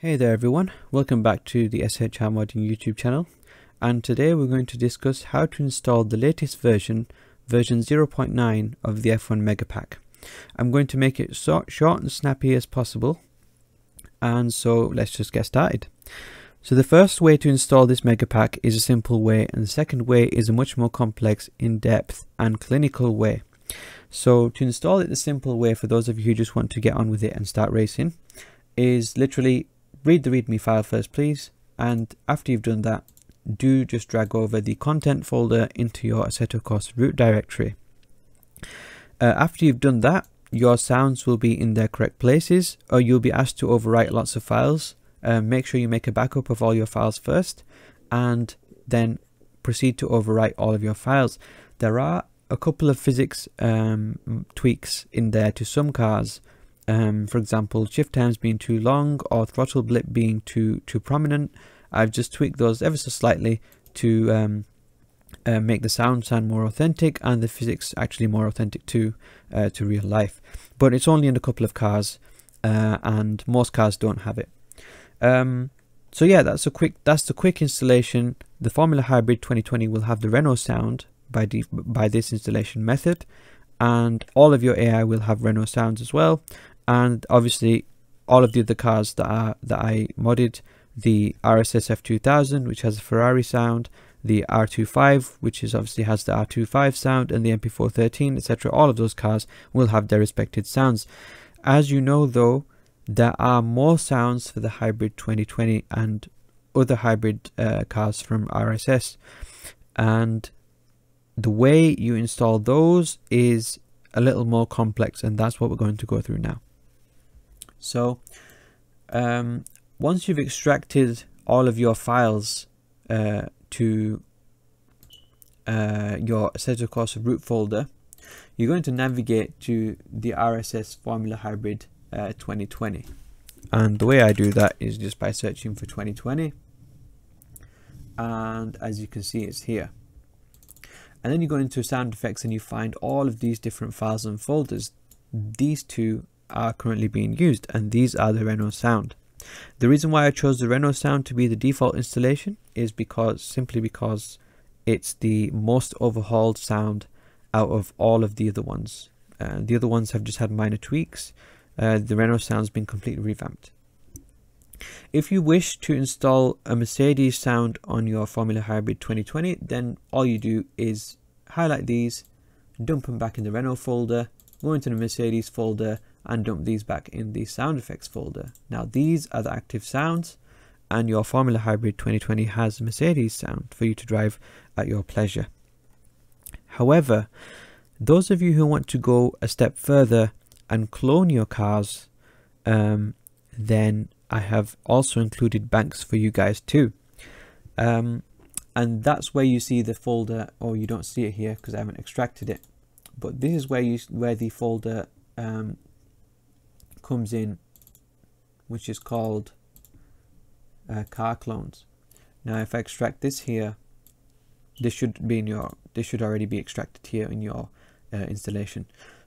Hey there everyone, welcome back to the SHR Modding YouTube channel, and today we're going to discuss how to install the latest version 0.9 of the F1 Megapack. I'm going to make it short and snappy as possible, and so let's just get started. So the first way to install this Megapack is a simple way, and the second way is a much more complex, in-depth and clinical way. So to install it the simple way, for those of you who just want to get on with it and start racing, is literally read the readme file first please, and after you've done that, do just drag over the content folder into your Assetto Corsa root directory. After you've done that, your sounds will be in their correct places, or you'll be asked to overwrite lots of files. Make sure you make a backup of all your files first, and then proceed to overwrite all of your files. There are a couple of physics tweaks in there to some cars. For example, shift times being too long or throttle blip being too prominent. I've just tweaked those ever so slightly to make the sound more authentic and the physics actually more authentic to real life. But it's only in a couple of cars, and most cars don't have it. So yeah, that's the quick installation. The Formula Hybrid 2020 will have the Renault sound by this installation method, and all of your AI will have Renault sounds as well. And obviously all of the other cars that I modded, the RSS F2000, which has a Ferrari sound, the R25, which obviously has the R25 sound, and the MP413, etc. All of those cars will have their respective sounds. As you know though, there are more sounds for the Hybrid 2020 and other hybrid cars from RSS, and the way you install those is a little more complex, and that's what we're going to go through now. So once you've extracted all of your files to your Assetto Corsa root folder, you're going to navigate to the RSS Formula Hybrid 2020, and the way I do that is just by searching for 2020, and as you can see, it's here. And then you go into sound effects and you find all of these different files and folders. These two are currently being used, and these are the Renault sound. The reason why I chose the Renault sound to be the default installation is simply because it's the most overhauled sound out of all of the other ones. The other ones have just had minor tweaks. The Renault sound's been completely revamped. If you wish to install a Mercedes sound on your Formula Hybrid 2020, then all you do is highlight these, dump them back in the Renault folder, go into the Mercedes folder, and dump these back in the sound effects folder. Now these are the active sounds, and your Formula Hybrid 2020 has Mercedes sound for you to drive at your pleasure. However, those of you who want to go a step further and clone your cars, then I have also included banks for you guys too. And that's where you see the folder, or you don't see it here because I haven't extracted it, but this is where the folder comes in, which is called car clones. Now if I extract this here, this should already be extracted here in your installation.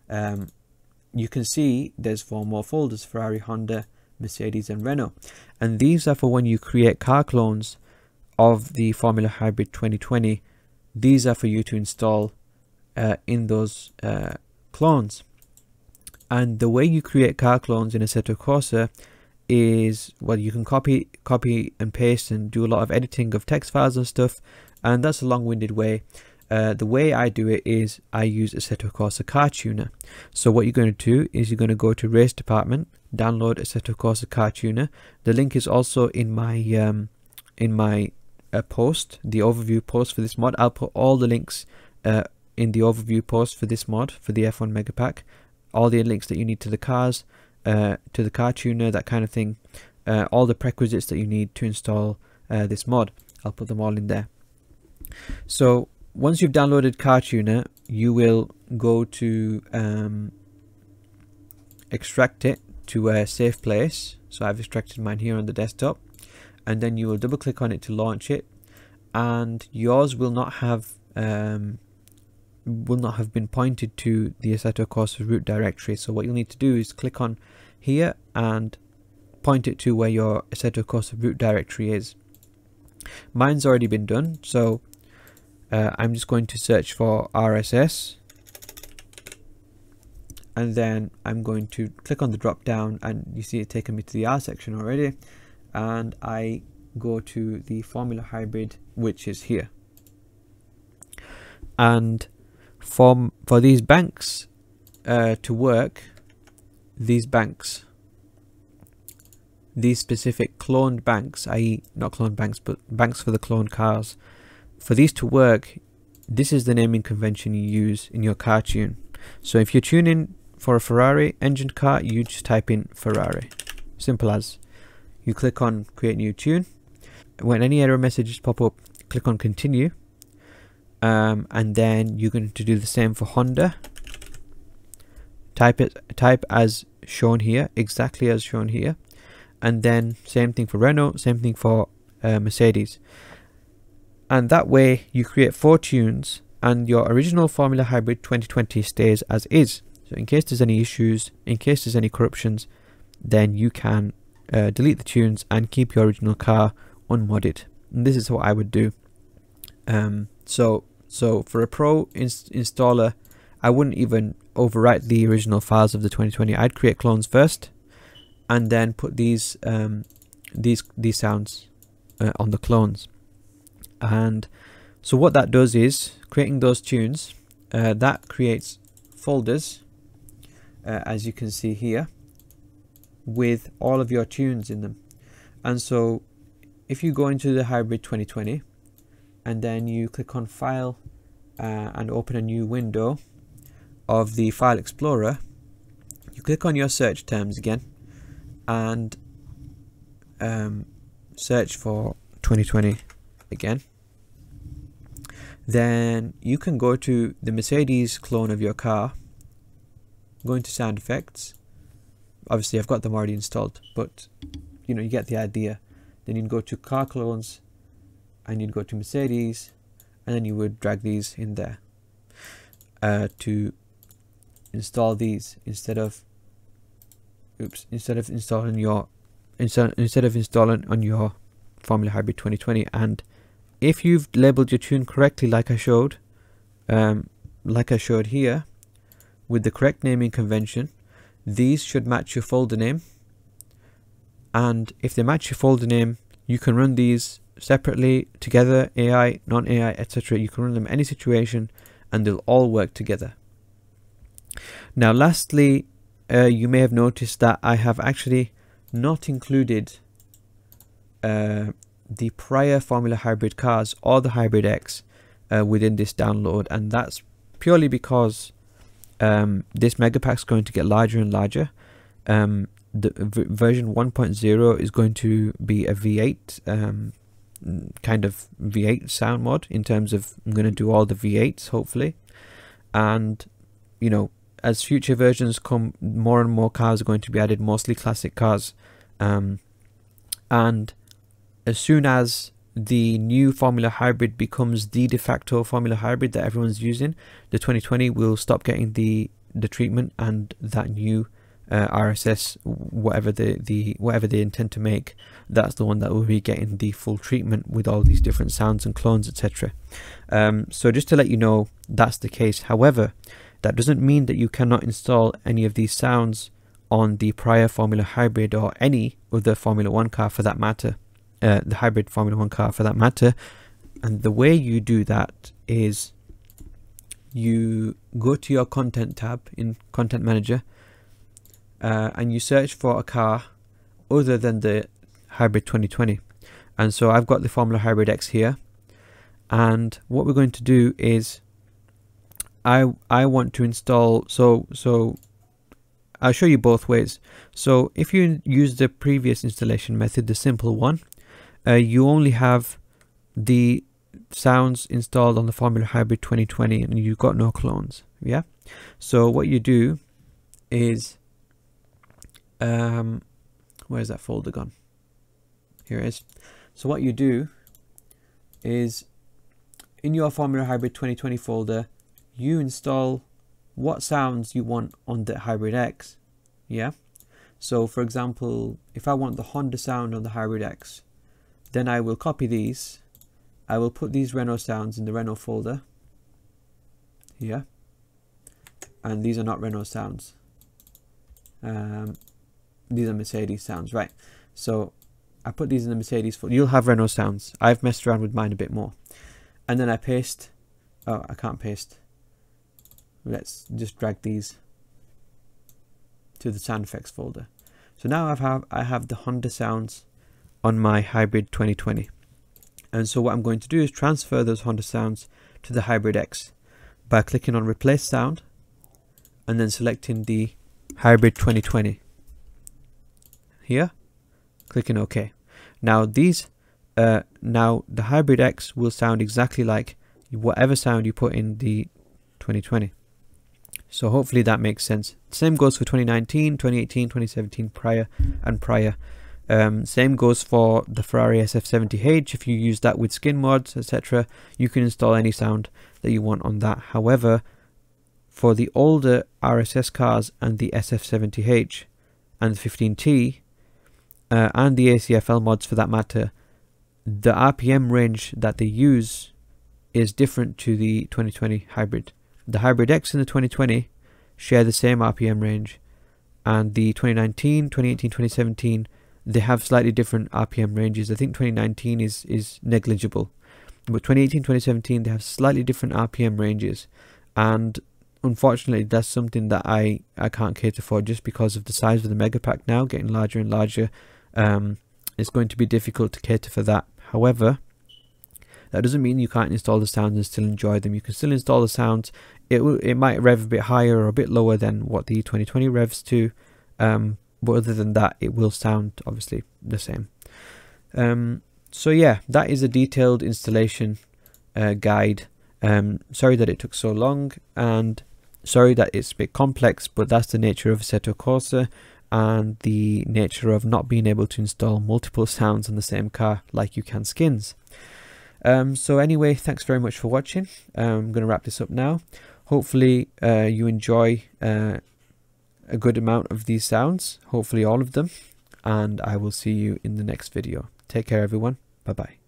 You can see there's 4 more folders: Ferrari, Honda, Mercedes and Renault, and these are for when you create car clones of the Formula Hybrid 2020. These are for you to install in those clones. And the way you create car clones in Assetto Corsa is, well, you can copy and paste and do a lot of editing of text files and stuff, and that's a long-winded way. The way I do it is I use Assetto Corsa Car Tuner. So what you're going to do is you're going to go to Race Department, download Assetto Corsa Car Tuner. The link is also in my post, the overview post for this mod. I'll put all the links in the overview post for this mod, for the F1 Megapack. All the links that you need to the cars, to the car tuner, that kind of thing. All the prerequisites that you need to install this mod. I'll put them all in there. So once you've downloaded Car Tuner, you will go to extract it to a safe place. So I've extracted mine here on the desktop, and then you will double click on it to launch it, and yours will not have been pointed to the Assetto Corsa root directory. So what you'll need to do is click on here and point it to where your Assetto Corsa root directory is. Mine's already been done, so I'm just going to search for RSS, and then I'm going to click on the drop down, and you see it taking me to the R section already, and I go to the Formula Hybrid, which is here. And for these banks to work, these specific cloned banks, i.e. not cloned banks, but banks for the cloned cars, for these to work, this is the naming convention you use in your car tune. So if you're tuning for a Ferrari engined car, you just type in Ferrari. Simple as. You click on create new tune. When any error messages pop up, click on continue. And then you're going to do the same for Honda. Type as shown here, exactly as shown here. And then same thing for Renault, same thing for Mercedes. And that way you create 4 tunes and your original Formula Hybrid 2020 stays as is. So in case there's any issues, in case there's any corruptions, then you can delete the tunes and keep your original car unmodded. And this is what I would do. So for a pro installer, I wouldn't even overwrite the original files of the 2020. I'd create clones first, and then put these sounds on the clones. And so what that does is, creating those tunes, that creates folders, as you can see here, with all of your tunes in them. And so if you go into the Hybrid 2020 and then you click on File and open a new window of the File Explorer, you click on your search terms again and search for 2020 again. Then you can go to the Mercedes clone of your car, go into sound effects. Obviously I've got them already installed, but you know, you get the idea. Then you'd go to car clones and you'd go to Mercedes, and then you would drag these in there to install these instead of installing on your Formula Hybrid 2020. And if you've labeled your tune correctly, like I showed here, with the correct naming convention, these should match your folder name. And if they match your folder name, you can run these separately, together, AI, non-AI, etc. You can run them in any situation and they'll all work together. Now lastly, you may have noticed that I have actually not included the prior Formula Hybrid cars or the Hybrid X within this download, and that's purely because this Megapack is going to get larger and larger. The version 1.0 is going to be a V8 kind of V8 sound mod, in terms of I'm going to do all the V8s hopefully, and you know, as future versions come, more and more cars are going to be added, mostly classic cars, and as soon as the new Formula Hybrid becomes the de facto Formula Hybrid that everyone's using, the 2020 will stop getting the treatment, and that new RSS, whatever they intend to make, that's the one that will be getting the full treatment with all these different sounds and clones, etc. So just to let you know, that's the case. However, that doesn't mean that you cannot install any of these sounds on the prior Formula Hybrid or any other Formula 1 car for that matter, the hybrid Formula 1 car for that matter. And the way you do that is you go to your content tab in Content Manager, and you search for a car other than the Hybrid 2020. And so I've got the Formula Hybrid X here, and what we're going to do is I want to install, so I'll show you both ways. So if you use the previous installation method, the simple one, you only have the sounds installed on the Formula Hybrid 2020 and you've got no clones. Yeah, so what you do is where's that folder gone? Here it is. So what you do is, in your Formula Hybrid 2020 folder, you install what sounds you want on the Hybrid X. Yeah, So for example, if I want the Honda sound on the Hybrid X, then I will copy these. I will put these Renault sounds in the Renault folder here, and these are not Renault sounds. These are Mercedes sounds, right? So I put these in the Mercedes folder. You'll have Renault sounds. I've messed around with mine a bit more. And then I paste. Oh, I can't paste. Let's just drag these to the sound effects folder. So now I have the Honda sounds on my Hybrid 2020. And so what I'm going to do is transfer those Honda sounds to the Hybrid X by clicking on Replace Sound and then selecting the Hybrid 2020 here, clicking OK. Now now the Hybrid X will sound exactly like whatever sound you put in the 2020. So hopefully that makes sense. Same goes for 2019, 2018, 2017, prior and prior. Same goes for the Ferrari SF70H. If you use that with skin mods, etc., you can install any sound that you want on that. However, for the older RSS cars and the SF70H and the 15T and the ACFL mods for that matter, the RPM range that they use is different to the 2020 Hybrid. The Hybrid X and the 2020 share the same RPM range, and the 2019, 2018, 2017, they have slightly different RPM ranges. I think 2019 is negligible, but 2018, 2017, they have slightly different RPM ranges, and unfortunately that's something that I can't cater for just because of the size of the Megapack now getting larger and larger. It's going to be difficult to cater for that. However, that doesn't mean you can't install the sounds and still enjoy them. You can still install the sounds. It might rev a bit higher or a bit lower than what the 2020 revs to, but other than that, it will sound obviously the same. So yeah, that is a detailed installation guide. Sorry that it took so long, and sorry that it's a bit complex, but that's the nature of Assetto Corsa and the nature of not being able to install multiple sounds on the same car like you can skins. So anyway, thanks very much for watching. I'm going to wrap this up now. Hopefully you enjoy a good amount of these sounds, hopefully all of them, and I will see you in the next video. Take care everyone, bye bye.